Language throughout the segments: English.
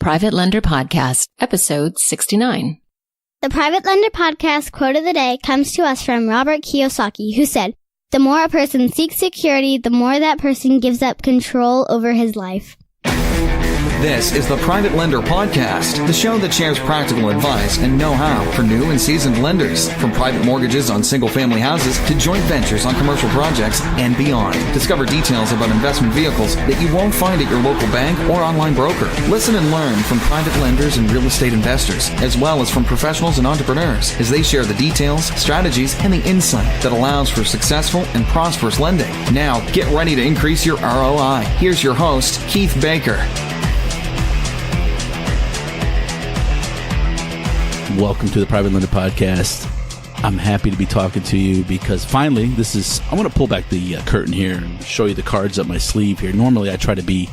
Private Lender Podcast, episode 69. The Private Lender Podcast quote of the day comes to us from Robert Kiyosaki, who said, "The more a person seeks security, the more that person gives up control over his life." This is the Private Lender Podcast, the show that shares practical advice and know-how for new and seasoned lenders. From private mortgages on single-family houses to joint ventures on commercial projects and beyond. Discover details about investment vehicles that you won't find at your local bank or online broker. Listen and learn from private lenders and real estate investors, as well as from professionals and entrepreneurs, as they share the details, strategies, and the insight that allows for successful and prosperous lending. Now, get ready to increase your ROI. Here's your host, Keith Baker. Welcome to the Private Lender Podcast. I'm happy to be talking to you because finally, I'm going to pull back the curtain here and show you the cards up my sleeve here. Normally, I try to be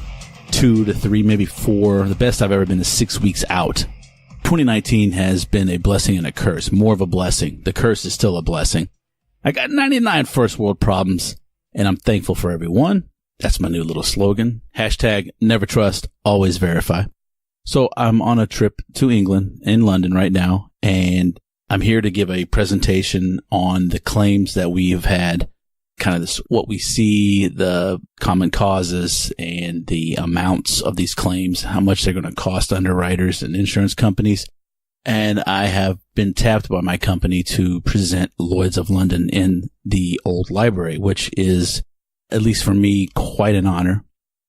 2 to 3, maybe 4. The best I've ever been is 6 weeks out. 2019 has been a blessing and a curse. More of a blessing. The curse is still a blessing. I got 99 first world problems, and I'm thankful for everyone. That's my new little slogan. Hashtag never trust, always verify. So I'm on a trip to England, in London right now, and I'm here to give a presentation on the claims that we have had, kind of this, what we see, the common causes, and the amounts of these claims, how much they're going to cost underwriters and insurance companies. And I have been tapped by my company to present Lloyd's of London in the old library, which is, at least for me, quite an honor.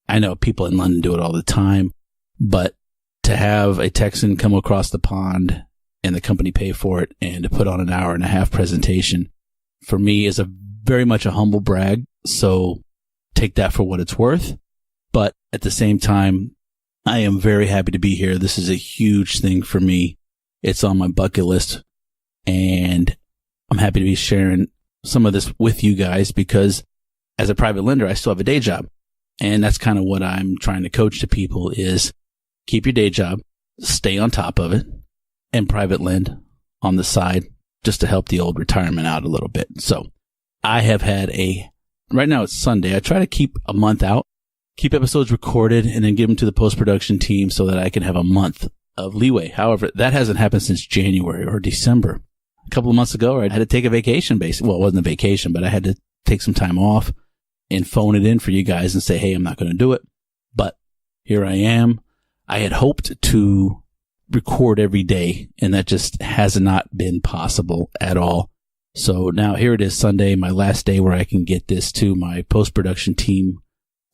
I know people in London do it all the time, but to have a Texan come across the pond and the company pay for it and to put on an hour-and-a-half presentation for me is very much a humble brag. So take that for what it's worth. But at the same time, I am very happy to be here. This is a huge thing for me. It's on my bucket list, and I'm happy to be sharing some of this with you guys because as a private lender, I still have a day job. And that's kind of what I'm trying to coach to people is keep your day job, stay on top of it, and private lend on the side just to help the old retirement out a little bit. So I have had right now it's Sunday. I try to keep a month out, keep episodes recorded, and then give them to the post-production team so that I can have a month of leeway. However, that hasn't happened since January or December. A couple of months ago, I had to take a vacation basically. Well, it wasn't a vacation, but I had to take some time off and phone it in for you guys and say, hey, I'm not going to do it. But here I am. I had hoped to record every day, and that just has not been possible at all. So now here it is Sunday, my last day where I can get this to my post-production team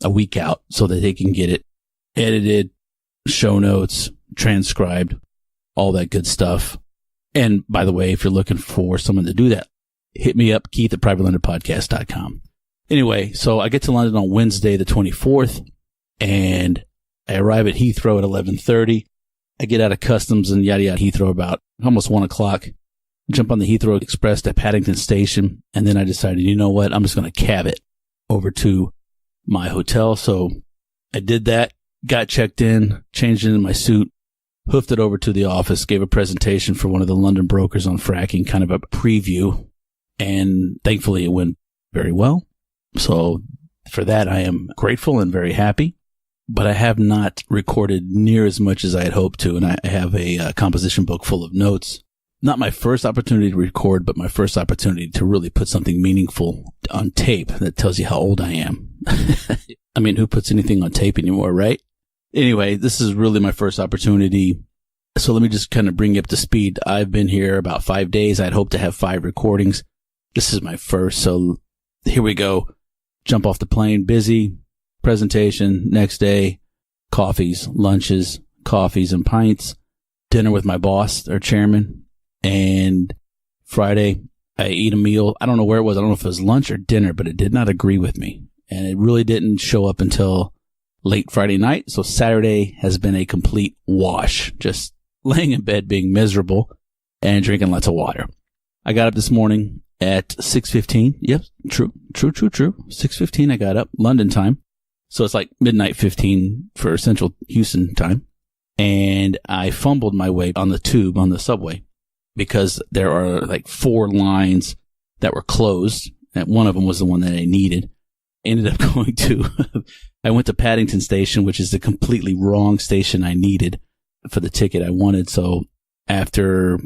a week out so that they can get it edited, show notes, transcribed, all that good stuff. And by the way, if you're looking for someone to do that, hit me up, Keith at privatelenderpodcast.com. Anyway, so I get to London on Wednesday, the 24th, and I arrive at Heathrow at 11:30. I get out of customs and yada yada Heathrow about almost 1 o'clock. Jump on the Heathrow Express to Paddington Station. And then I decided, you know what? I'm just going to cab it over to my hotel. So I did that, got checked in, changed into my suit, hoofed it over to the office, gave a presentation for one of the London brokers on fracking, kind of a preview. And thankfully it went very well. So for that, I am grateful and very happy. But I have not recorded near as much as I had hoped to, and I have a composition book full of notes. Not my first opportunity to record, but my first opportunity to really put something meaningful on tape that tells you how old I am. I mean, who puts anything on tape anymore, right? Anyway, this is really my first opportunity. So let me just kind of bring you up to speed. I've been here about 5 days. I'd hoped to have 5 recordings. This is my first, so here we go. Jump off the plane, busy. Presentation, next day, coffees, lunches, coffees and pints, dinner with my boss, our chairman, and Friday, I eat a meal. I don't know where it was. I don't know if it was lunch or dinner, but it did not agree with me. And it really didn't show up until late Friday night. So Saturday has been a complete wash, just laying in bed being miserable and drinking lots of water. I got up this morning at 6:15. Yep, true. 6:15 I got up, London time. So it's like midnight 15 for Central Houston time. And I fumbled my way on the tube, on the subway, because there are like 4 lines that were closed. And one of them was the one that I needed. Ended up I went to Paddington Station, which is the completely wrong station I needed. for the ticket I wanted. So after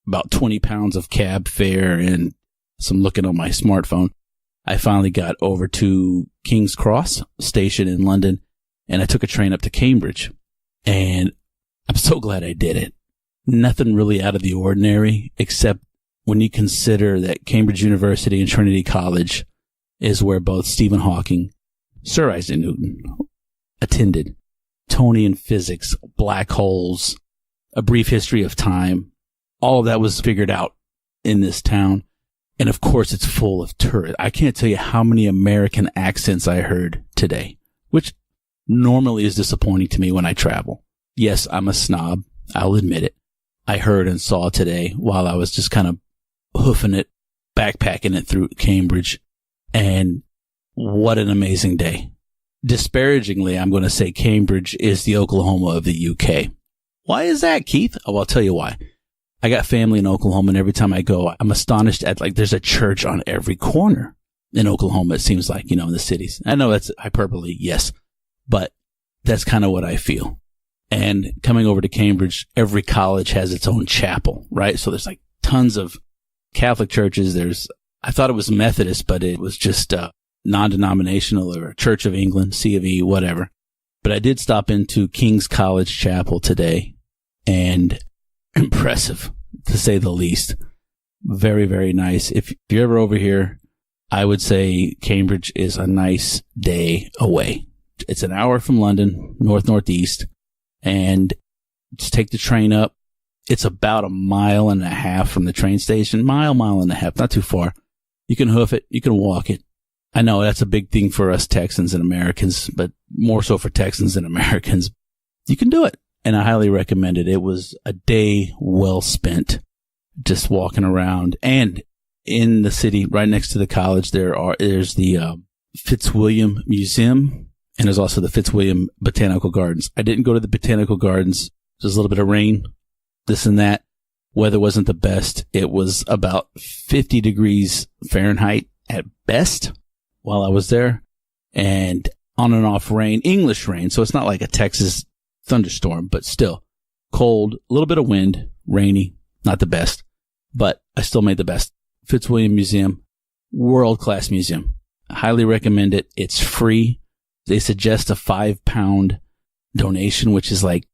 about 20 pounds of cab fare and some looking on my smartphone, I finally got over to King's Cross station in London, and I took a train up to Cambridge. And I'm so glad I did it. Nothing really out of the ordinary, except when you consider that Cambridge University and Trinity College is where both Stephen Hawking, Sir Isaac Newton attended. Tony in physics, black holes, a brief history of time. All of that was figured out in this town. And of course, it's full of tourists. I can't tell you how many American accents I heard today, which normally is disappointing to me when I travel. Yes, I'm a snob. I'll admit it. I heard and saw today while I was just kind of hoofing it, backpacking it through Cambridge. And what an amazing day. Disparagingly, I'm going to say Cambridge is the Oklahoma of the UK. Why is that, Keith? Oh, I'll tell you why. I got family in Oklahoma, and every time I go, I'm astonished at, like, there's a church on every corner in Oklahoma, it seems like, in the cities. I know that's hyperbole, yes, but that's kind of what I feel. And coming over to Cambridge, every college has its own chapel, right? So there's like tons of Catholic churches. I thought it was Methodist, but it was just non-denominational or Church of England, C of E, whatever. But I did stop into King's College Chapel today, and impressive, to say the least. Very, very nice. If you're ever over here, I would say Cambridge is a nice day away. It's an hour from London, northeast, and just take the train up. It's about 1.5 miles from the train station. Mile and a half, not too far. You can hoof it. You can walk it. I know that's a big thing for us Texans and Americans, but more so for Texans and Americans. You can do it, and I highly recommend it. It was a day well spent just walking around. And in the city, right next to the college, there's the Fitzwilliam Museum, and there's also the Fitzwilliam Botanical Gardens. I didn't go to the Botanical Gardens. There's a little bit of rain, this and that. Weather wasn't the best. It was about 50 degrees Fahrenheit at best while I was there, and on and off rain, English rain. So it's not like a Texas thunderstorm, but still cold, a little bit of wind, rainy, not the best, but I still made the best. Fitzwilliam Museum, world-class museum. I highly recommend it. It's free. They suggest a 5-pound donation, which is like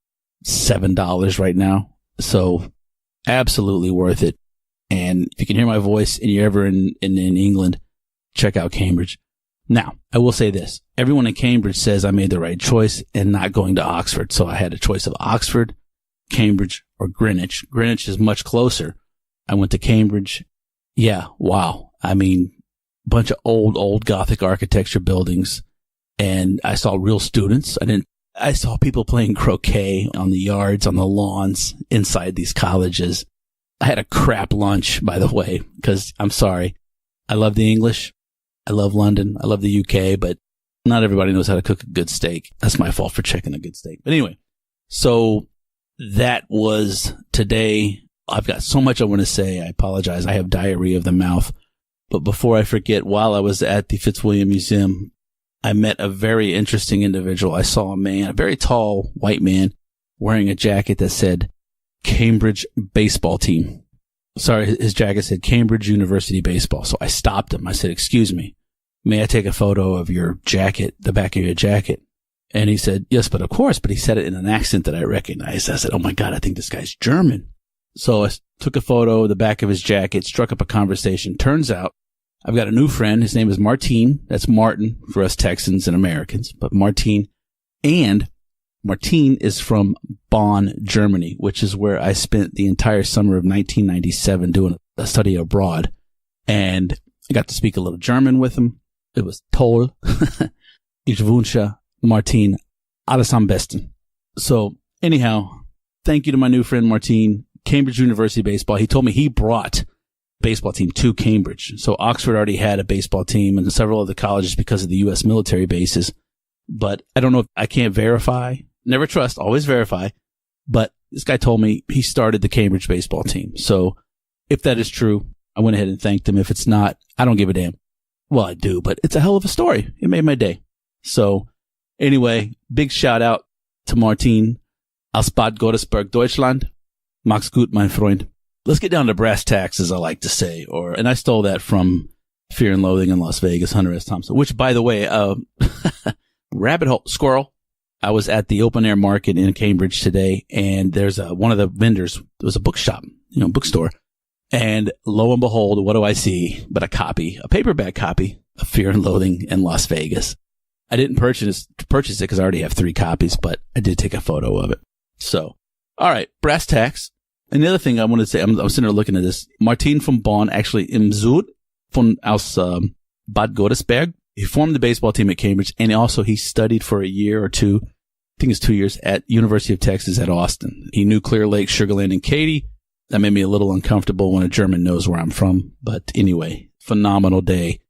$7 right now. So absolutely worth it. And if you can hear my voice and you're ever in England, check out Cambridge. Now, I will say this. Everyone in Cambridge says I made the right choice in not going to Oxford. So I had a choice of Oxford, Cambridge, or Greenwich. Greenwich is much closer. I went to Cambridge. Yeah, wow. I mean, a bunch of old Gothic architecture buildings. And I saw real students. I saw people playing croquet on the yards, on the lawns, inside these colleges. I had a crap lunch, by the way, because I'm sorry. I love the English. I love London. I love the UK, but not everybody knows how to cook a good steak. That's my fault for checking a good steak. But anyway, so that was today. I've got so much I want to say. I apologize. I have diarrhea of the mouth. But before I forget, while I was at the Fitzwilliam Museum, I met a very interesting individual. I saw a man, a very tall white man, wearing a jacket that said Cambridge baseball team. Sorry, his jacket said Cambridge University baseball. So I stopped him. I said, "Excuse me, may I take a photo of your jacket, the back of your jacket?" And he said, "Yes, but of course." But he said it in an accent that I recognized. I said, "Oh my God, I think this guy's German." So I took a photo of the back of his jacket, struck up a conversation. Turns out I've got a new friend. His name is Martin. That's Martin for us Texans and Americans, but Martin. And Martin is from Bonn, Germany, which is where I spent the entire summer of 1997 doing a study abroad. And I got to speak a little German with him. It was toll. Ich wünsche Martin alles am besten. So anyhow, thank you to my new friend Martin. Cambridge University baseball. He told me he brought baseball team to Cambridge. So Oxford already had a baseball team and several other colleges because of the U.S. military bases. But I don't know if I can't verify. Never trust, always verify. But this guy told me he started the Cambridge baseball team. So if that is true, I went ahead and thanked him. If it's not, I don't give a damn. Well, I do, but it's a hell of a story. It made my day. So anyway, big shout out to Martin. Aus Bad Godesberg, Deutschland. Mach's gut, mein Freund. Let's get down to brass tacks, as I like to say. And I stole that from Fear and Loathing in Las Vegas, Hunter S. Thompson, which, by the way, rabbit hole, squirrel. I was at the open air market in Cambridge today, and there's one of the vendors, there was a bookshop, bookstore. And lo and behold, what do I see but a paperback copy of Fear and Loathing in Las Vegas. I didn't purchase it because I already have 3 copies, but I did take a photo of it. So, all right, brass tacks. And the other thing I wanted to say, I'm sitting there looking at this. Martin von Bonn, actually im Süd aus Bad Godesberg. He formed the baseball team at Cambridge, and also he studied for a year or 2, I think it's 2 years, at University of Texas at Austin. He knew Clear Lake, Sugar Land, and Katy. That made me a little uncomfortable when a German knows where I'm from. But anyway, phenomenal day.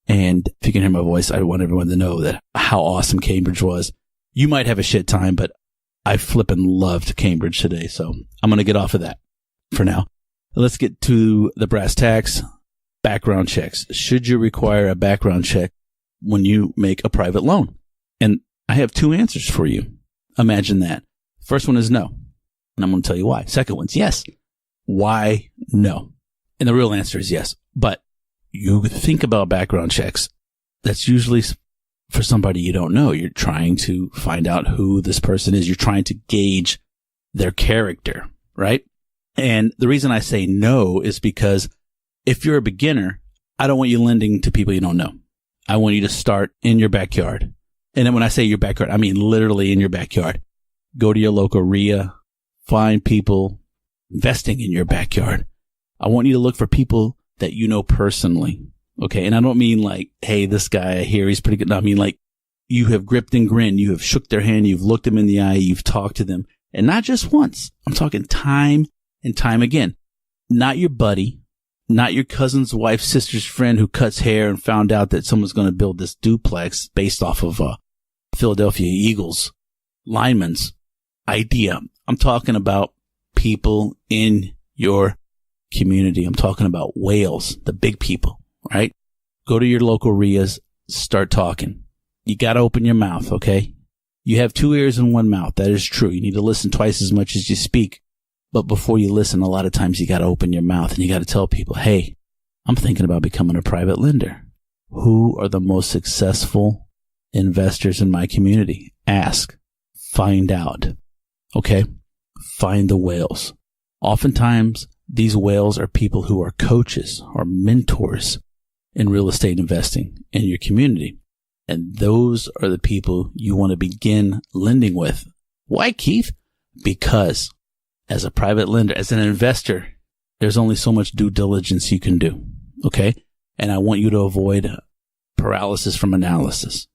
And if you can hear my voice, I want everyone to know that how awesome Cambridge was. You might have a shit time, but I flippin' loved Cambridge today. So I'm going to get off of that for now. Let's get to the brass tacks. Background checks. Should you require a background check when you make a private loan? And I have 2 answers for you. Imagine that. First one is no. And I'm going to tell you why. Second one's yes. Why no? And the real answer is yes. But you think about background checks. That's usually for somebody you don't know. You're trying to find out who this person is. You're trying to gauge their character, right? And the reason I say no is because if you're a beginner, I don't want you lending to people you don't know. I want you to start in your backyard. And then when I say your backyard, I mean literally in your backyard. Go to your local RIA, find people investing in your backyard. I want you to look for people that you know personally. Okay. And I don't mean like, hey, this guy here, he's pretty good. No, I mean like you have gripped and grinned. You have shook their hand. You've looked them in the eye. You've talked to them. And not just once. I'm talking time and time again. Not your buddy, not your cousin's wife's sister's friend who cuts hair and found out that someone's going to build this duplex based off of Philadelphia Eagles lineman's idea. I'm talking about people in your community. I'm talking about whales, the big people, right? Go to your local RIAs, start talking. You got to open your mouth, okay? You have 2 ears and 1 mouth. That is true. You need to listen twice as much as you speak. But before you listen, a lot of times you got to open your mouth and you got to tell people, hey, I'm thinking about becoming a private lender. Who are the most successful investors in my community? Ask. Find out. Okay? Find the whales. Oftentimes, these whales are people who are coaches or mentors in real estate investing in your community. And those are the people you want to begin lending with. Why, Keith? Because as a private lender, as an investor, there's only so much due diligence you can do. Okay? And I want you to avoid paralysis from analysis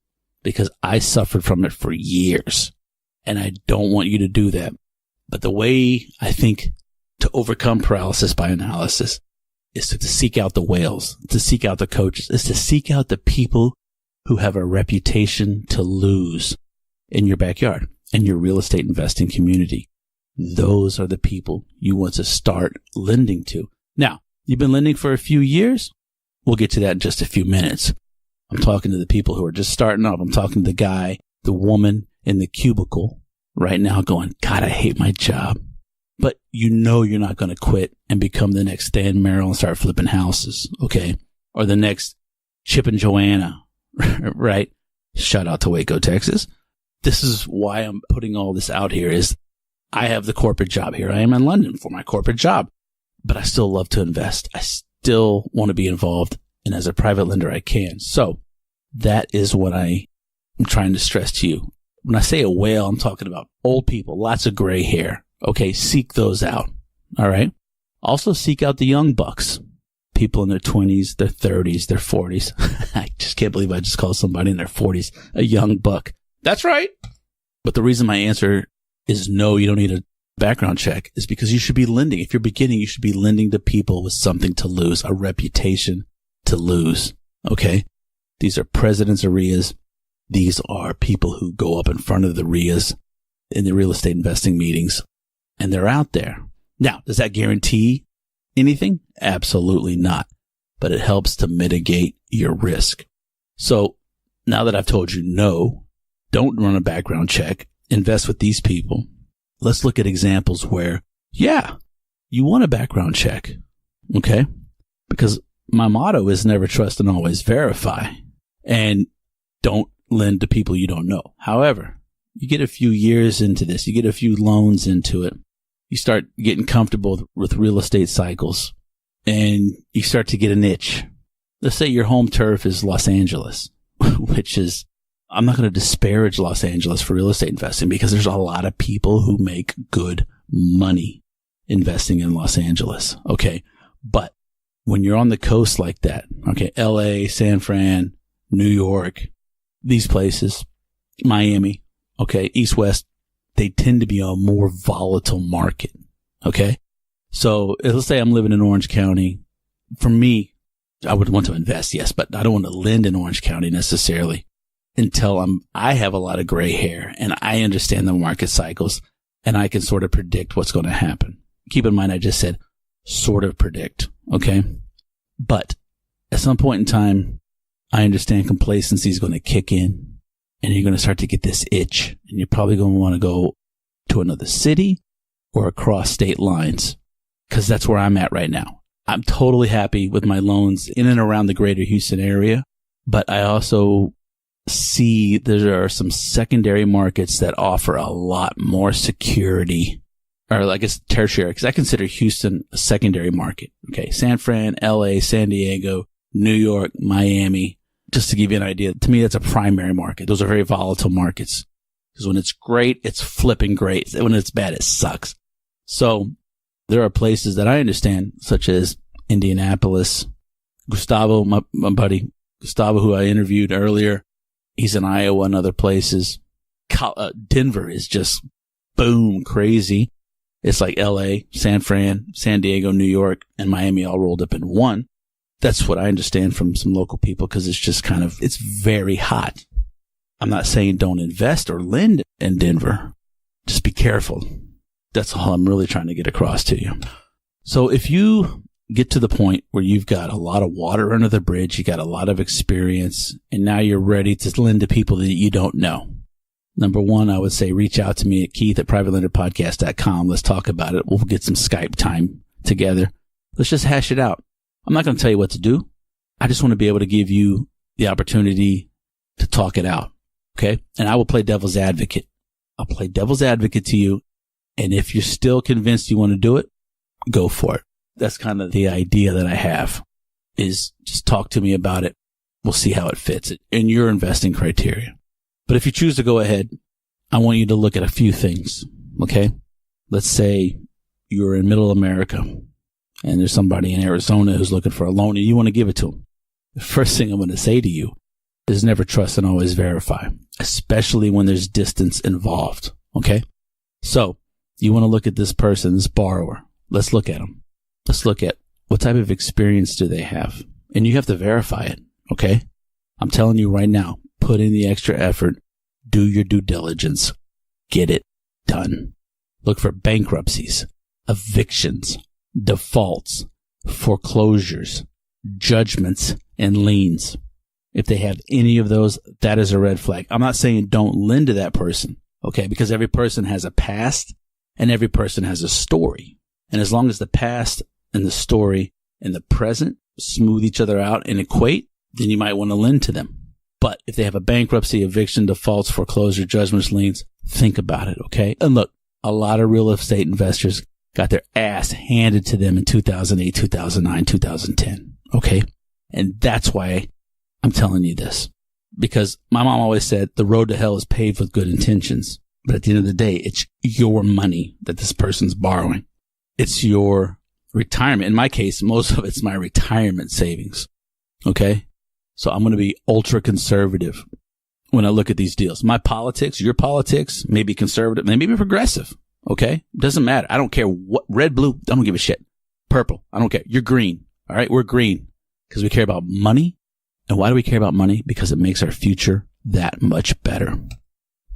because I suffered from it for years. And I don't want you to do that. But the way I think to overcome paralysis by analysis is to seek out the whales, to seek out the coaches, is to seek out the people who have a reputation to lose in your backyard, in your real estate investing community. Those are the people you want to start lending to. Now, you've been lending for a few years. We'll get to that in just a few minutes. I'm talking to the people who are just starting off. I'm talking to the guy, the woman in the cubicle right now going, God, I hate my job. But you know you're not going to quit and become the next Stan Merrill and start flipping houses, okay? Or the next Chip and Joanna, right? Shout out to Waco, Texas. This is why I'm putting all this out here is I have the corporate job here. I am in London for my corporate job, but I still love to invest. I still want to be involved. And as a private lender, I can. So that is what I'm trying to stress to you. When I say a whale, I'm talking about old people, lots of gray hair. Okay, seek those out. All right. Also seek out the young bucks, people in their 20s, their 30s, their 40s. I just can't believe I just called somebody in their 40s a young buck. That's right. But the reason my answer is no, you don't need a background check is because you should be lending. If you're beginning, you should be lending to people with something to lose, a reputation to lose. Okay. These are presidents of RIAs. These are people who go up in front of the RIAs in the real estate investing meetings. And they're out there. Now, does that guarantee anything? Absolutely not. But it helps to mitigate your risk. So now that I've told you no, don't run a background check. Invest with these people. let's look at examples where, yeah, you want a background check, okay? Because my motto is never trust and always verify, and don't lend to people you don't know. However, you get a few years into this, you get a few loans into it, you start getting comfortable with real estate cycles, and you start to get an itch. Let's say your home turf is Los Angeles, which is, I'm not going to disparage Los Angeles for real estate investing because there's a lot of people who make good money investing in Los Angeles. Okay. But when you're on the coast like that, okay, LA, San Fran, New York, these places, Miami, okay, East West, they tend to be a more volatile market. Okay. So let's say I'm living in Orange County. For me, I would want to invest, yes, but I don't want to lend in Orange County necessarily until I have a lot of gray hair and I understand the market cycles and I can sort of predict what's going to happen. Keep in mind, I just said sort of predict. Okay. But at some point in time, I understand complacency is going to kick in and you're going to start to get this itch and you're probably going to want to go to another city or across state lines because that's where I'm at right now. I'm totally happy with my loans in and around the greater Houston area, but I also see there are some secondary markets that offer a lot more security, or I guess tertiary, because I consider Houston a secondary market. Okay, San Fran, LA, San Diego, New York, Miami, just to give you an idea. To me, that's a primary market. Those are very volatile markets because when it's great, it's flipping great. When it's bad, it sucks. So there are places that I understand, such as Indianapolis. Gustavo, my buddy, Gustavo, who I interviewed earlier, he's in Iowa and other places. Denver is just boom crazy. It's like LA, San Fran, San Diego, New York, and Miami all rolled up in one. That's what I understand from some local people because it's just it's very hot. I'm not saying don't invest or lend in Denver. Just be careful. That's all I'm really trying to get across to you. So if you get to the point where you've got a lot of water under the bridge, you got a lot of experience, and now you're ready to lend to people that you don't know. Number one, I would say reach out to me at keith@privatelenderpodcast.com. Let's talk about it. We'll get some Skype time together. Let's just hash it out. I'm not going to tell you what to do. I just want to be able to give you the opportunity to talk it out. Okay? And I will play devil's advocate. I'll play devil's advocate to you. And if you're still convinced you want to do it, go for it. That's kind of the idea that I have, is just talk to me about it. We'll see how it fits in your investing criteria. But if you choose to go ahead, I want you to look at a few things. Okay? Let's say you're in middle America and there's somebody in Arizona who's looking for a loan and you want to give it to them. The first thing I'm going to say to you is never trust and always verify, especially when there's distance involved. Okay? So you want to look at this person, this borrower. Let's look at them. Let's look at what type of experience do they have? And you have to verify it. Okay? I'm telling you right now, put in the extra effort. Do your due diligence. Get it done. Look for bankruptcies, evictions, defaults, foreclosures, judgments, and liens. If they have any of those, that is a red flag. I'm not saying don't lend to that person, okay? Because every person has a past and every person has a story. And as long as the past and the story and the present smooth each other out and equate, then you might want to lend to them. But if they have a bankruptcy, eviction, defaults, foreclosure, judgments, liens, think about it, okay? And look, a lot of real estate investors got their ass handed to them in 2008, 2009, 2010, okay? And that's why I'm telling you this. Because my mom always said the road to hell is paved with good intentions. But at the end of the day, it's your money that this person's borrowing. It's your retirement. In my case, most of it's my retirement savings, okay? So I'm going to be ultra conservative when I look at these deals. My politics, your politics, may be conservative, maybe progressive. Okay. Doesn't matter. I don't care what, red, blue. I don't give a shit. Purple. I don't care. You're green. All right. We're green because we care about money. And why do we care about money? Because it makes our future that much better.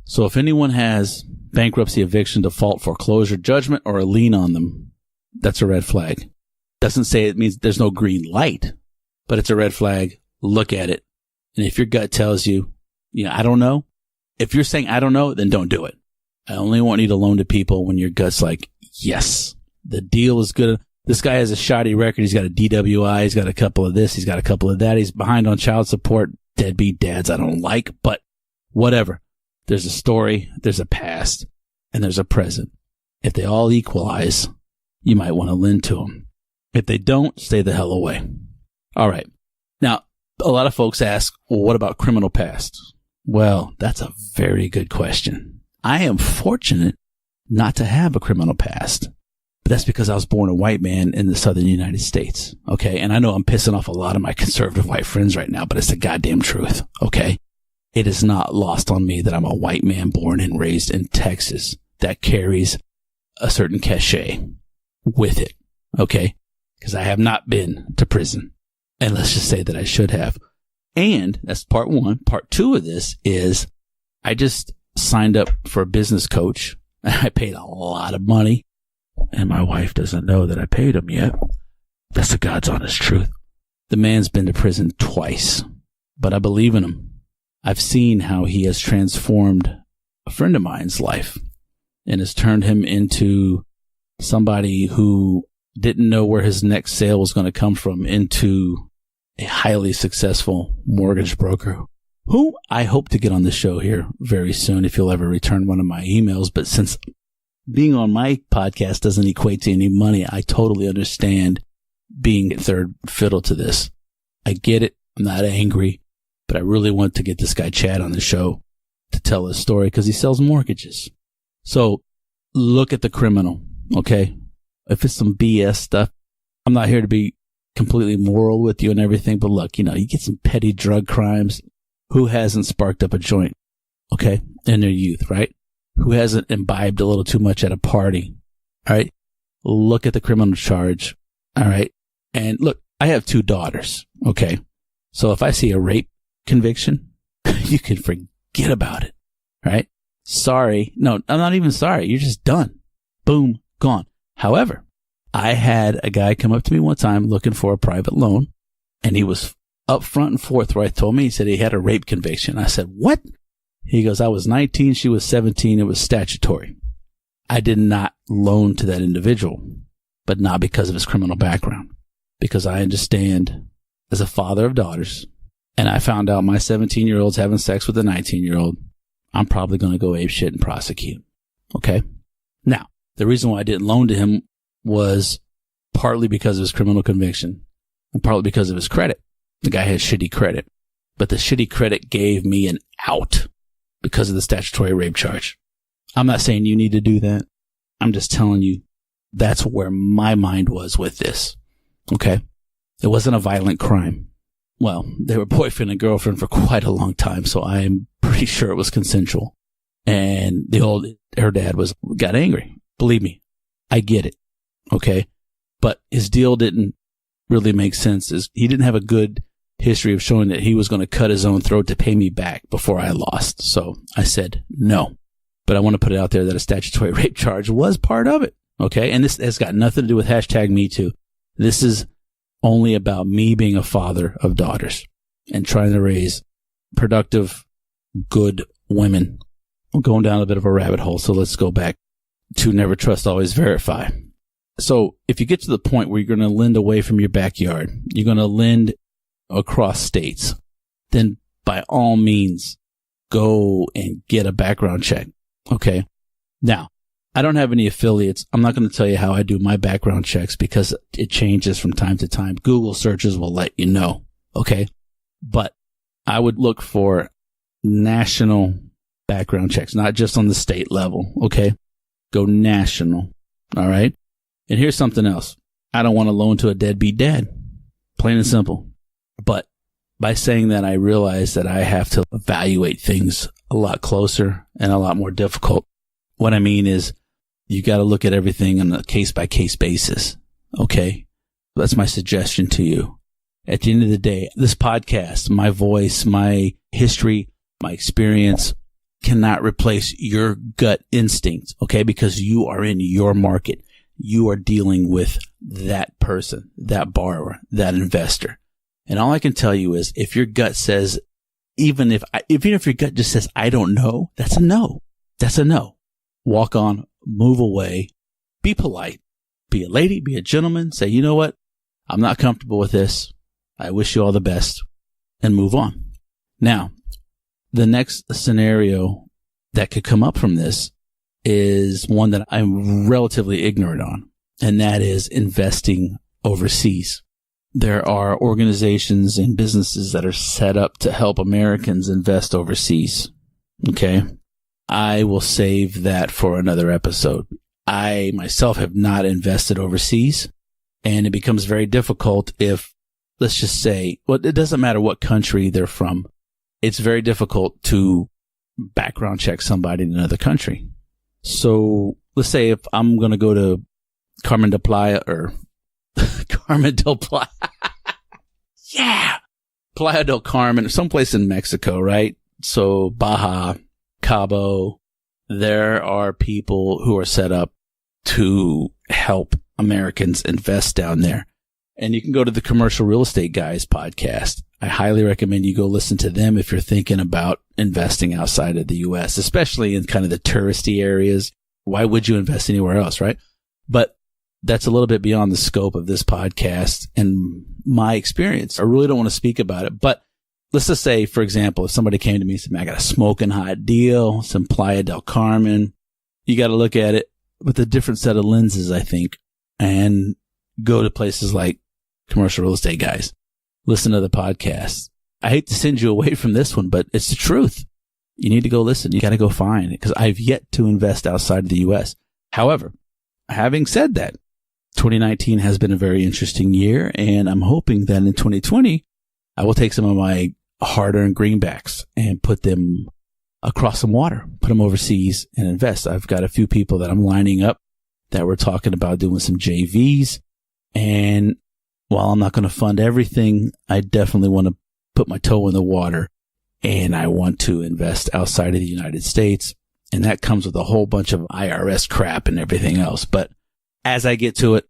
So if anyone has bankruptcy, eviction, default, foreclosure, judgment, or a lien on them, that's a red flag. Doesn't say it means there's no green light, but it's a red flag. Look at it. And if your gut tells you, I don't know. If you're saying, I don't know, then don't do it. I only want you to loan to people when your gut's like, yes, the deal is good. This guy has a shoddy record. He's got a DWI. He's got a couple of this. He's got a couple of that. He's behind on child support. Deadbeat dads I don't like, but whatever. There's a story, there's a past, and there's a present. If they all equalize, you might want to lend to them. If they don't, stay the hell away. All right. Now, a lot of folks ask, well, what about criminal past? Well, that's a very good question. I am fortunate not to have a criminal past, but that's because I was born a white man in the southern United States. Okay. And I know I'm pissing off a lot of my conservative white friends right now, but it's the goddamn truth. Okay. It is not lost on me that I'm a white man born and raised in Texas that carries a certain cachet with it. Okay. Because I have not been to prison. And let's just say that I should have. And that's part one. Part two of this is I just signed up for a business coach. I paid a lot of money. And my wife doesn't know that I paid him yet. That's the God's honest truth. The man's been to prison twice, but I believe in him. I've seen how he has transformed a friend of mine's life and has turned him into somebody who didn't know where his next sale was going to come from into a highly successful mortgage broker who I hope to get on the show here very soon if you'll ever return one of my emails. But since being on my podcast doesn't equate to any money, I totally understand being third fiddle to this. I get it. I'm not angry, but I really want to get this guy Chad on the show to tell his story because he sells mortgages. So look at the criminal, okay? If it's some BS stuff, I'm not here to be completely moral with you and everything, but look, you get some petty drug crimes. Who hasn't sparked up a joint, okay, in their youth, right? Who hasn't imbibed a little too much at a party, all right? Look at the criminal charge, all right? And look, I have 2 daughters, okay? So if I see a rape conviction, you can forget about it, right? Sorry. No, I'm not even sorry. You're just done. Boom, gone. However, I had a guy come up to me one time looking for a private loan, and he was up front and forthright, told me, he said he had a rape conviction. I said, what? He goes, I was 19, she was 17, it was statutory. I did not loan to that individual, but not because of his criminal background, because I understand as a father of daughters, and I found out my 17-year-old's having sex with a 19-year-old, I'm probably going to go ape shit and prosecute. Okay? Now, the reason why I didn't loan to him was partly because of his criminal conviction and partly because of his credit. The guy has shitty credit, but the shitty credit gave me an out because of the statutory rape charge. I'm not saying you need to do that. I'm just telling you that's where my mind was with this. Okay? It wasn't a violent crime. Well, they were boyfriend and girlfriend for quite a long time, so I'm pretty sure it was consensual. And her dad got angry. Believe me, I get it. Okay? But his deal didn't really make sense. He didn't have a good history of showing that he was going to cut his own throat to pay me back before I lost. So I said no. But I want to put it out there that a statutory rape charge was part of it. Okay? And this has got nothing to do with #MeToo. This is only about me being a father of daughters and trying to raise productive, good women. I'm going down a bit of a rabbit hole, so let's go back to never trust, always verify. So if you get to the point where you're going to lend away from your backyard, you're going to lend across states, then by all means, go and get a background check. Okay. Now, I don't have any affiliates. I'm not going to tell you how I do my background checks because it changes from time to time. Google searches will let you know. Okay. But I would look for national background checks, not just on the state level. Okay. Go national. All right. And here's something else. I don't want to loan to a deadbeat dad. Plain and simple. But by saying that, I realize that I have to evaluate things a lot closer and a lot more difficult. What I mean is you got to look at everything on a case-by-case basis. Okay? That's my suggestion to you. At the end of the day, this podcast, my voice, my history, my experience cannot replace your gut instinct, okay? Because you are in your market. You are dealing with that person, that borrower, that investor. And all I can tell you is if your gut says, even if your gut just says, I don't know, that's a no. That's a no. walk on, move away, be polite, be a lady, be a gentleman, say, you know what? I'm not comfortable with this. I wish you all the best, and move on. Now, the next scenario that could come up from this is one that I'm relatively ignorant on, and that is investing overseas. There are organizations and businesses that are set up to help Americans invest overseas. Okay? I will save that for another episode. I myself have not invested overseas, and it becomes very difficult if, let's just say, well, it doesn't matter what country they're from. It's very difficult to background check somebody in another country. So let's say if I'm going to go to Carmen del Playa or Carmen del Playa. Yeah. Playa del Carmen, someplace in Mexico, right? So Baja, Cabo, there are people who are set up to help Americans invest down there. And you can go to the Commercial Real Estate Guys podcast. I highly recommend you go listen to them if you're thinking about investing outside of the U.S., especially in kind of the touristy areas. Why would you invest anywhere else, right? But that's a little bit beyond the scope of this podcast and my experience. I really don't want to speak about it, but let's just say, for example, if somebody came to me and said, man, I got a smoking hot deal, some Playa del Carmen, you got to look at it with a different set of lenses, I think, and go to places like Commercial Real Estate Guys. Listen to the podcast. I hate to send you away from this one, but it's the truth. You need to go listen. You got to go find it because I've yet to invest outside of the U.S. However, having said that, 2019 has been a very interesting year, and I'm hoping that in 2020, I will take some of my hard-earned greenbacks and put them across some water, put them overseas and invest. I've got a few people that I'm lining up that we're talking about doing some JVs. And while I'm not going to fund everything, I definitely want to put my toe in the water, and I want to invest outside of the United States. And that comes with a whole bunch of IRS crap and everything else. But as I get to it,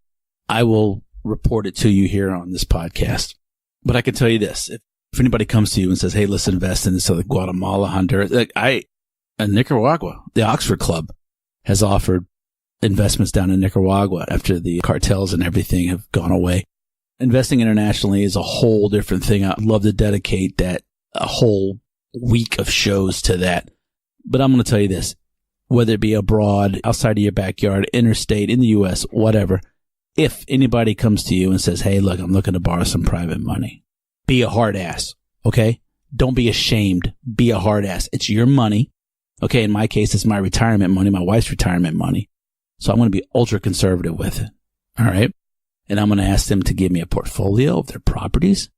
I will report it to you here on this podcast. But I can tell you this. If anybody comes to you and says, hey, let's invest in this other Guatemala, Honduras, Nicaragua, the Oxford Club has offered investments down in Nicaragua after the cartels and everything have gone away. Investing internationally is a whole different thing. I'd love to dedicate a whole week of shows to that. But I'm going to tell you this, whether it be abroad, outside of your backyard, interstate, in the U.S., whatever, if anybody comes to you and says, hey, look, I'm looking to borrow some private money, be a hard ass, okay? Don't be ashamed. Be a hard ass. It's your money. Okay, in my case, it's my retirement money, my wife's retirement money. So I'm going to be ultra conservative with it, all right? And I'm going to ask them to give me a portfolio of their properties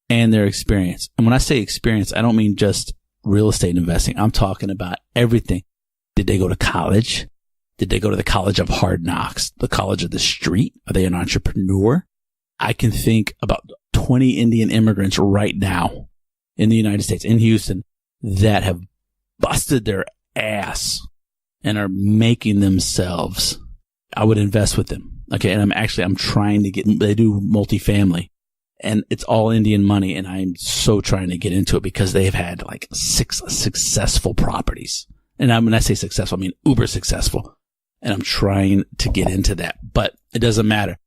and their experience. And when I say experience, I don't mean just real estate investing. I'm talking about everything. Did they go to college? Did they go to the College of Hard Knocks? The College of the Street? Are they an entrepreneur? I can think about 20 Indian immigrants right now in the United States, in Houston, that have busted their ass and are making themselves. I would invest with them. Okay. And I'm trying to they do multifamily, and it's all Indian money. And I'm so trying to get into it because they've had like 6 successful properties. And when I say successful, I mean uber successful. And I'm trying to get into that, but it doesn't matter.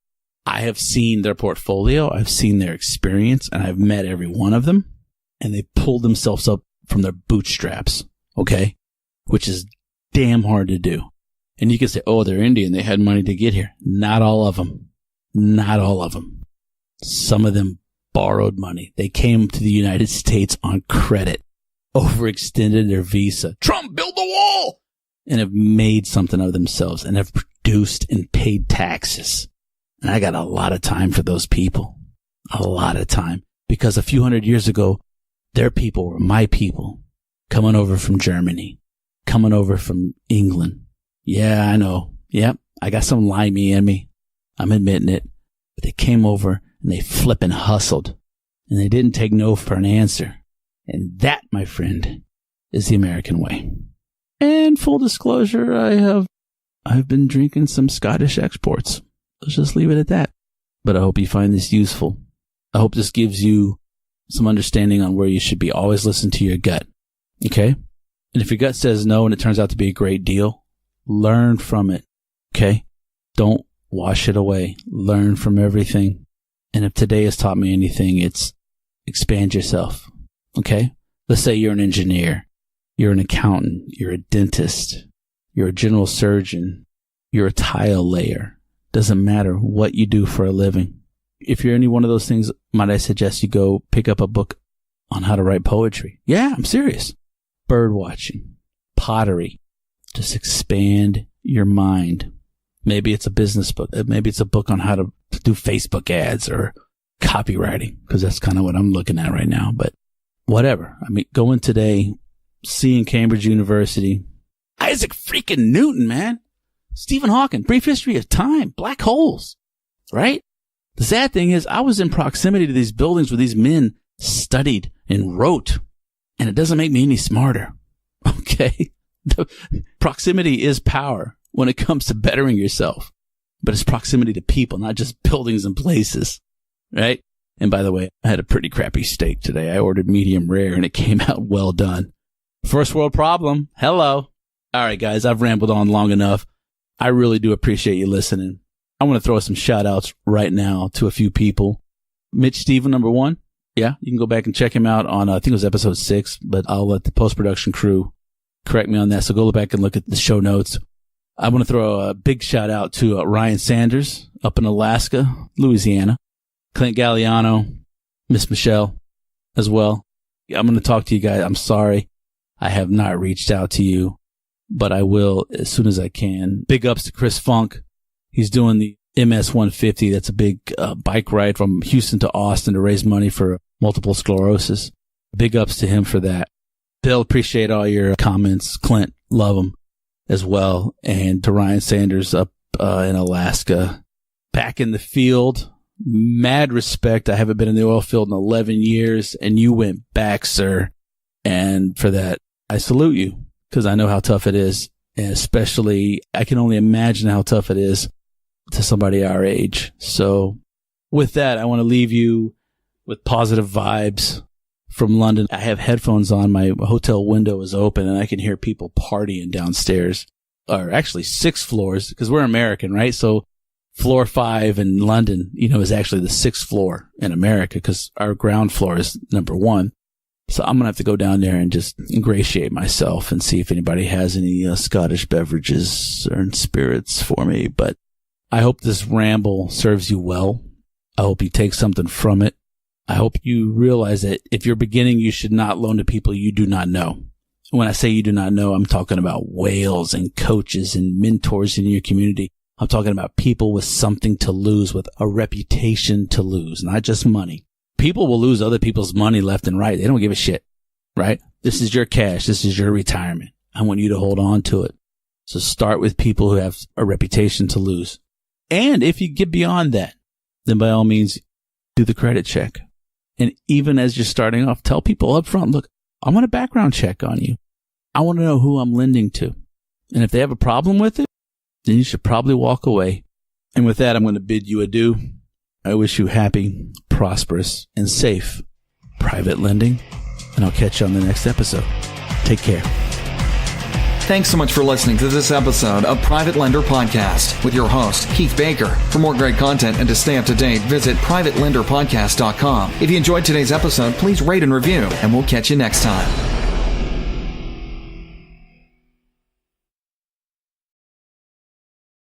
I have seen their portfolio. I've seen their experience, and I've met every one of them, and they pulled themselves up from their bootstraps. Okay. Which is damn hard to do. And you can say, oh, they're Indian. They had money to get here. Not all of them. Not all of them. Some of them borrowed money. They came to the United States on credit, overextended their visa. Trump, build the wall! And have made something of themselves and have produced and paid taxes. And I got a lot of time for those people. A lot of time. Because a few hundred years ago, their people were my people. Coming over from Germany. Coming over from England. Yeah, I know. Yep, I got some limey in me. I'm admitting it. But they came over and they flippin' hustled. And they didn't take no for an answer. And that, my friend, is the American way. And full disclosure, I've been drinking some Scottish exports. Let's just leave it at that. But I hope you find this useful. I hope this gives you some understanding on where you should be. Always listen to your gut. Okay? And if your gut says no and it turns out to be a great deal, Learn from it. Okay? Don't wash it away. Learn from everything. And if today has taught me anything, it's expand yourself. Okay? Let's say you're an engineer. You're an accountant. You're a dentist. You're a general surgeon. You're a tile layer. Doesn't matter what you do for a living. If you're any one of those things, might I suggest you go pick up a book on how to write poetry? Yeah, I'm serious. Bird watching, pottery. Just expand your mind. Maybe it's a business book. Maybe it's a book on how to do Facebook ads or copywriting, because that's kind of what I'm looking at right now. But whatever. I mean, going today, seeing Cambridge University, Isaac freaking Newton, man. Stephen Hawking, Brief History of Time, black holes, right? The sad thing is I was in proximity to these buildings where these men studied and wrote, and it doesn't make me any smarter. Okay? The proximity is power when it comes to bettering yourself, but it's proximity to people, not just buildings and places, right? And by the way, I had a pretty crappy steak today. I ordered medium rare and it came out well done. First world problem. Hello. All right, guys, I've rambled on long enough. I really do appreciate you listening. I want to throw some shout outs right now to a few people. Mitch Steven, number one. Yeah, you can go back and check him out on, I think it was episode 6, but I'll let the post-production crew correct me on that. So go back and look at the show notes. I want to throw a big shout out to Ryan Sanders up in Alaska, Louisiana, Clint Galliano, Miss Michelle as well. I'm going to talk to you guys. I'm sorry I have not reached out to you, but I will as soon as I can. Big ups to Chris Funk. He's doing the MS 150. That's a big bike ride from Houston to Austin to raise money for multiple sclerosis. Big ups to him for that. Bill, appreciate all your comments. Clint, love them as well. And to Ryan Sanders up in Alaska, back in the field. Mad respect. I haven't been in the oil field in 11 years, and you went back, sir. And for that, I salute you, because I know how tough it is. And especially, I can only imagine how tough it is to somebody our age. So with that, I want to leave you with positive vibes from London. I have headphones on. My hotel window is open and I can hear people partying downstairs, or actually 6 floors, because we're American, right? So floor 5 in London, is actually the 6th floor in America, because our ground floor is number 1. So I'm going to have to go down there and just ingratiate myself and see if anybody has any Scottish beverages or spirits for me. But I hope this ramble serves you well. I hope you take something from it. I hope you realize that if you're beginning, you should not loan to people you do not know. When I say you do not know, I'm talking about whales and coaches and mentors in your community. I'm talking about people with something to lose, with a reputation to lose, not just money. People will lose other people's money left and right. They don't give a shit, right? This is your cash. This is your retirement. I want you to hold on to it. So start with people who have a reputation to lose. And if you get beyond that, then by all means, do the credit check. And even as you're starting off, tell people up front, look, I want a background check on you. I want to know who I'm lending to. And if they have a problem with it, then you should probably walk away. And with that, I'm going to bid you adieu. I wish you happy, prosperous, and safe private lending. And I'll catch you on the next episode. Take care. Thanks so much for listening to this episode of Private Lender Podcast with your host, Keith Baker. For more great content and to stay up to date, visit privatelenderpodcast.com. If you enjoyed today's episode, please rate and review, and we'll catch you next time.